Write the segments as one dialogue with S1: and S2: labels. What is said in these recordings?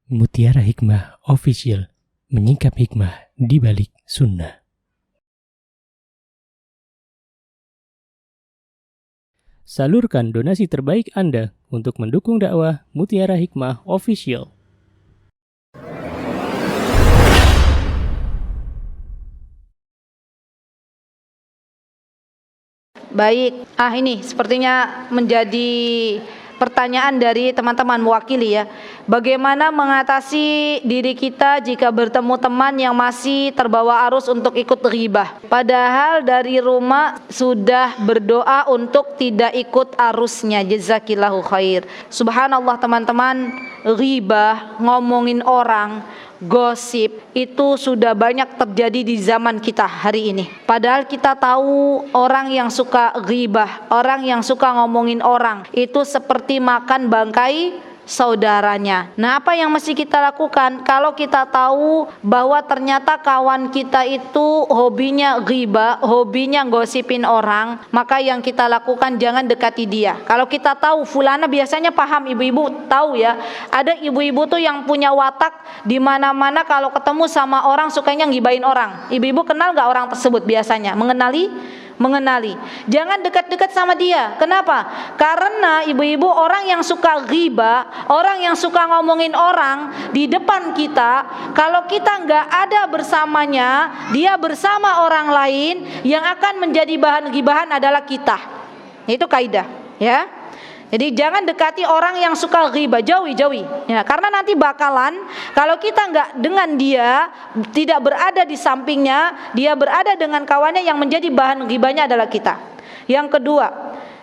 S1: Mutiara Hikmah Official, menyingkap hikmah di balik sunnah. Salurkan donasi terbaik Anda untuk mendukung dakwah Mutiara Hikmah Official.
S2: Baik, ini sepertinya menjadi pertanyaan dari teman-teman mewakili ya. Bagaimana mengatasi diri kita jika bertemu teman yang masih terbawa arus untuk ikut ghibah, padahal dari rumah sudah berdoa untuk tidak ikut arusnya. Jazakillahu khair. Subhanallah teman-teman, ghibah, ngomongin orang, gosip itu sudah banyak terjadi di zaman kita hari ini. Padahal kita tahu orang yang suka ghibah, orang yang suka ngomongin orang itu seperti makan bangkai saudaranya. Nah, apa yang mesti kita lakukan kalau kita tahu bahwa ternyata kawan kita itu hobinya ghibah, hobinya gosipin orang? Maka yang kita lakukan, jangan dekati dia. Kalau kita tahu fulana, biasanya paham, ibu-ibu tahu ya, ada ibu-ibu tuh yang punya watak di mana-mana kalau ketemu sama orang sukanya ngibain orang. Ibu-ibu kenal nggak orang tersebut? Biasanya mengenali. Jangan dekat-dekat sama dia. Kenapa? Karena ibu-ibu, orang yang suka ghibah, orang yang suka ngomongin orang di depan kita, kalau kita nggak ada bersamanya, dia bersama orang lain, yang akan menjadi bahan ghibahan adalah kita. Itu kaidah, ya. Jadi jangan dekati orang yang suka ghibah, jauhi. Ya, karena nanti bakalan kalau kita nggak dengan dia, tidak berada di sampingnya, dia berada dengan kawannya, yang menjadi bahan ghibahnya adalah kita. Yang kedua,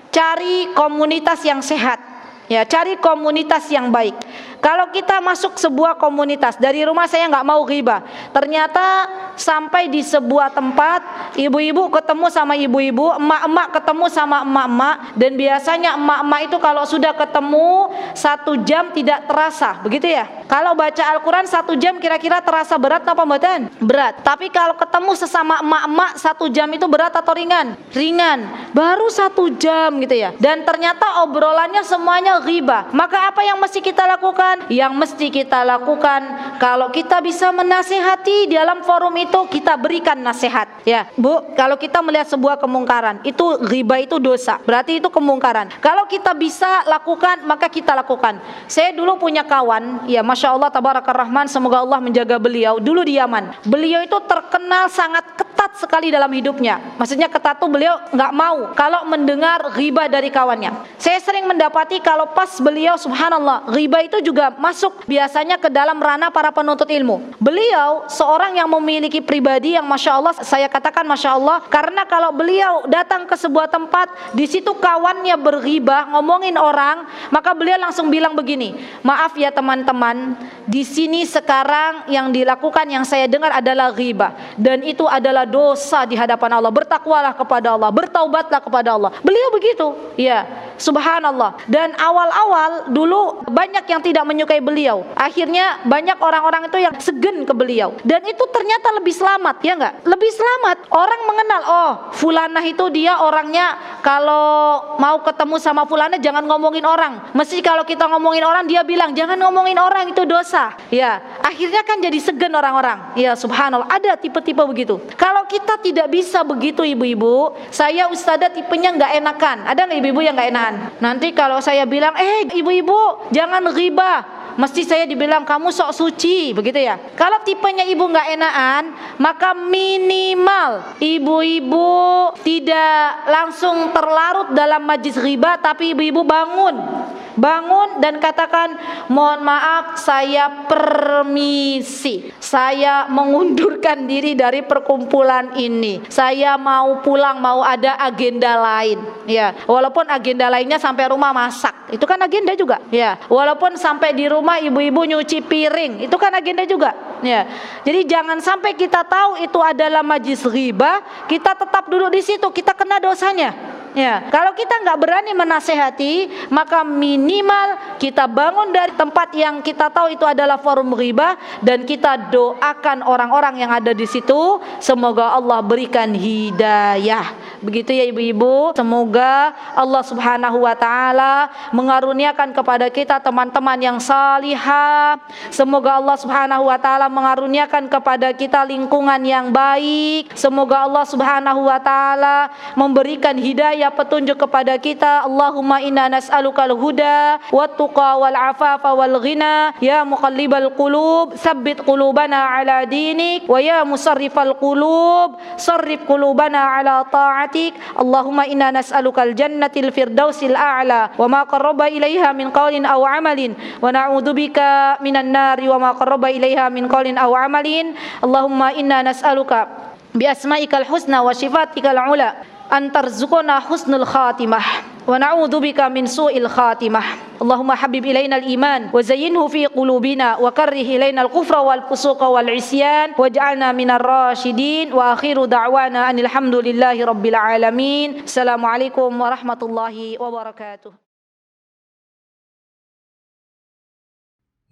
S2: cari komunitas yang sehat. Ya, cari komunitas yang baik. Kalau kita masuk sebuah komunitas, dari rumah saya nggak mau ghibah, ternyata sampai di sebuah tempat, ibu-ibu ketemu sama ibu-ibu, emak-emak ketemu sama emak-emak, dan biasanya emak-emak itu kalau sudah ketemu 1 jam tidak terasa, begitu ya. Kalau baca Al-Quran 1 jam kira-kira terasa berat apa mboten? Berat. Tapi kalau ketemu sesama emak-emak 1 jam itu berat atau ringan? Ringan. Baru 1 jam gitu ya. Dan ternyata obrolannya semuanya ghibah. Maka apa yang mesti kita lakukan? Yang mesti kita lakukan, kalau kita bisa menasihati di dalam forum itu, kita berikan nasihat. Ya, Bu, kalau kita melihat sebuah kemungkaran, itu ghibah, itu dosa. Berarti itu kemungkaran. Kalau kita bisa lakukan, maka kita lakukan. Saya dulu punya kawan, ya Masya Allah, Tabarakallah Rahman, semoga Allah menjaga beliau, dulu di Yaman. Beliau itu terkenal sangat ketat sekali dalam hidupnya. Maksudnya ketat tuh beliau nggak mau kalau mendengar ghibah dari kawannya. Saya sering mendapati kalau pas beliau, subhanallah, ghibah itu juga masuk biasanya ke dalam ranah para penuntut ilmu. Beliau seorang yang memiliki pribadi yang Masya Allah, saya katakan Masya Allah, karena kalau beliau datang ke sebuah tempat, di situ kawannya berghibah, ngomongin orang, maka beliau langsung bilang begini, maaf ya teman-teman, di sini sekarang yang dilakukan, yang saya dengar adalah ghibah, dan itu adalah dosa di hadapan Allah. Bertakwalah kepada Allah, bertaubatlah kepada Allah. Beliau begitu, ya, subhanallah. Dan awal-awal dulu banyak yang tidak menyukai beliau. Akhirnya banyak orang-orang itu yang segen ke beliau. Dan itu ternyata lebih selamat, ya enggak? Lebih selamat. Orang mengenal, oh, fulanah itu dia orangnya kalau mau ketemu sama fulanah jangan ngomongin orang. Mesti kalau kita ngomongin orang, dia bilang jangan ngomongin orang, itu dosa. Ya, akhirnya kan jadi segen orang-orang. Ya, subhanallah. Ada tipe-tipe begitu. Kalau kita tidak bisa begitu, ibu-ibu, saya ustadzah tipenya nggak enakan. Ada nggak ibu-ibu yang nggak enakan? Nanti kalau saya bilang, ibu-ibu jangan ghibah, mesti saya dibilang kamu sok suci, begitu ya. Kalau tipenya ibu nggak enakan, maka minimal ibu-ibu tidak langsung terlarut dalam majlis ghibah, tapi ibu-ibu bangun dan katakan, mohon maaf, saya permisi, saya mengundurkan diri dari perkumpulan ini, saya mau pulang, mau ada agenda lain. Ya, walaupun agenda lainnya sampai rumah masak, itu kan agenda juga. Ya, walaupun sampai di rumah ibu-ibu nyuci piring, itu kan agenda juga. Ya, jadi jangan sampai kita tahu itu adalah majlis ghibah, kita tetap duduk di situ, kita kena dosanya. Ya, kalau kita nggak berani menasehati, maka minimal kita bangun dari tempat yang kita tahu itu adalah forum ghibah, dan kita doakan orang-orang yang ada di situ, semoga Allah berikan hidayah Begitu ya ibu-ibu. Semoga Allah Subhanahu wa taala mengaruniakan kepada kita teman-teman yang salihah. Semoga Allah Subhanahu wa taala mengaruniakan kepada kita lingkungan yang baik. Semoga Allah Subhanahu wa taala memberikan hidayah petunjuk kepada kita. Allahumma inna nas'alukal huda wat tuqa wal afafa wal ghina. Ya muqallibal qulub, tsabbit qulubana ala dinik. Wa ya musarrifal qulub, sarrif qulubana ala ta'atik. Allahumma inna nas'alukal jannatil firdausil a'la wa ma qarraba ilaiha min qawlin aw amalin wa na'udzubika minan nari wa ma qarraba ilaiha min qawlin aw amalin. Allahumma inna nas'aluka bi asma'ikal husna wa sifatikal ula an tarzuqna husnul khatimah wa na'udzubika min su'il khatimah. Allahumma habib ilaina al-iman wa zayyinhu fi qulubina wa karrih ilaina al-kufra wal fusuqa wal isyan waj'alna minar rasyidin. Wa akhiru da'wana anil hamdulillahi rabbil alamin. Assalamualaikum warahmatullahi wabarakatuh.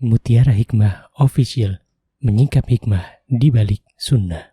S1: Mutiara Hikmah Official, menyingkap hikmah di balik sunnah.